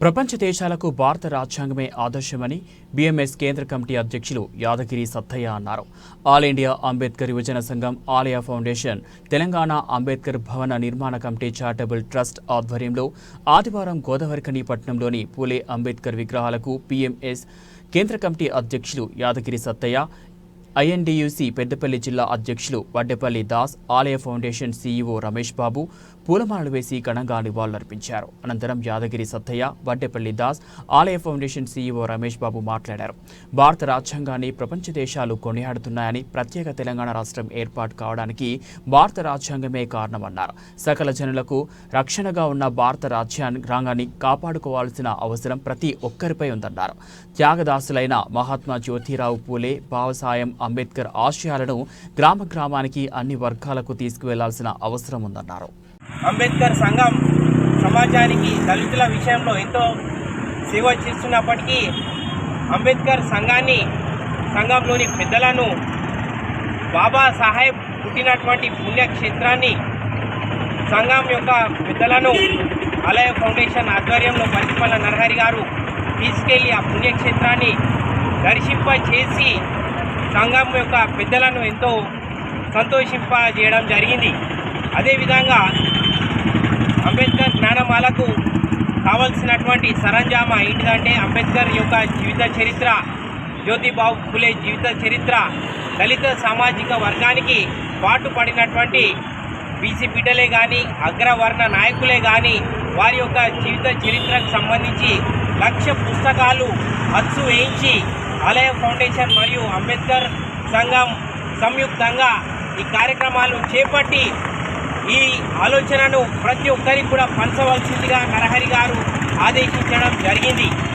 ప్రపంచ దేశాలకు భారత రాజ్యాంగమే ఆదర్శమని బీఎంఎస్ కేంద్ర కమిటీ అధ్యక్షులు యాదగిరి సత్తయ్య అన్నారు. ఆల్ ఇండియా అంబేద్కర్ యువజన సంఘం, ఆలయ ఫౌండేషన్, తెలంగాణ అంబేద్కర్ భవన నిర్మాణ కమిటీ చారిటబుల్ ట్రస్ట్ ఆధ్వర్యంలో ఆదివారం గోదావరిఖని పట్టణంలోని పూలే అంబేద్కర్ విగ్రహాలకు బీఎంఎస్ కేంద్ర కమిటీ అధ్యక్షులు యాదగిరి సత్తయ్య, ఐఎన్డీయూసీ పెద్దపల్లి జిల్లా అధ్యక్షులు వడ్డేపల్లి దాస్, ఆలయ ఫౌండేషన్ సీఈఓ రమేష్ బాబు పూలమాలలు వేసి ఘనంగా నివాళులర్పించారు. అనంతరం యాదగిరి సత్తయ్య, వడ్డేపల్లి దాస్, ఆలయ ఫౌండేషన్ సీఈఓ రమేష్ బాబు మాట్లాడారు. భారత రాజ్యాంగాన్ని ప్రపంచ దేశాలు కొనియాడుతున్నాయని, ప్రత్యేక తెలంగాణ రాష్ట్రం ఏర్పాటు కావడానికి భారత రాజ్యాంగమే కారణమన్నారు. సకల జనులకు రక్షణగా ఉన్న భారత రాజ్యాంగాన్ని కాపాడుకోవాల్సిన అవసరం ప్రతి ఒక్కరిపై ఉందన్నారు. త్యాగదాసులైన మహాత్మా జ్యోతిరావు పూలే, బాబాసాహెబ్ అంబేద్కర్ ఆశయాలను గ్రామ గ్రామానికి అన్ని వర్గాలకు తీసుకువెళ్లాల్సిన అవసరం ఉందన్నారు. అంబేద్కర్ సంఘం సమాజానికి దళితుల విషయంలో ఎంతో సేవ చేస్తున్నప్పటికీ అంబేద్కర్ సంఘంలోని పెద్దలను, బాబాసాహెబ్ పుట్టినటువంటి పుణ్యక్షేత్రాన్ని, సంఘం యొక్క పెద్దలను ఆలయ ఫౌండేషన్ ఆధ్వర్యంలో పరిశ్రమల నరహరి గారు తీసుకెళ్లి ఆ పుణ్యక్షేత్రాన్ని దర్శింపచేసి సంఘం యొక్క పెద్దలను ఎంతో సంతోషింపజేయడం జరిగింది. అదేవిధంగా అంబేద్కర్ జ్ఞానమాలకు కావలసినటువంటి సరంజామా ఏంటిదంటే అంబేద్కర్ యొక్క జీవిత చరిత్ర, జ్యోతిబావు ఫులే జీవిత చరిత్ర, దళిత సామాజిక వర్గానికి పాటుపడినటువంటి బీసీ బిడ్డలే కానీ, అగ్రవర్ణ నాయకులే కానీ వారి యొక్క జీవిత చరిత్రకు సంబంధించి 1,00,000 పుస్తకాలు అచ్చు వేయించి ఆలయ ఫౌండేషన్ మరియు అంబేద్కర్ సంఘం సంయుక్తంగా ఈ కార్యక్రమాలను చేపట్టి ఈ ఆలోచనను ప్రతి ఒక్కరికి కూడా పంచవలసిందిగా నరహరి గారు ఆదేశించడం జరిగింది.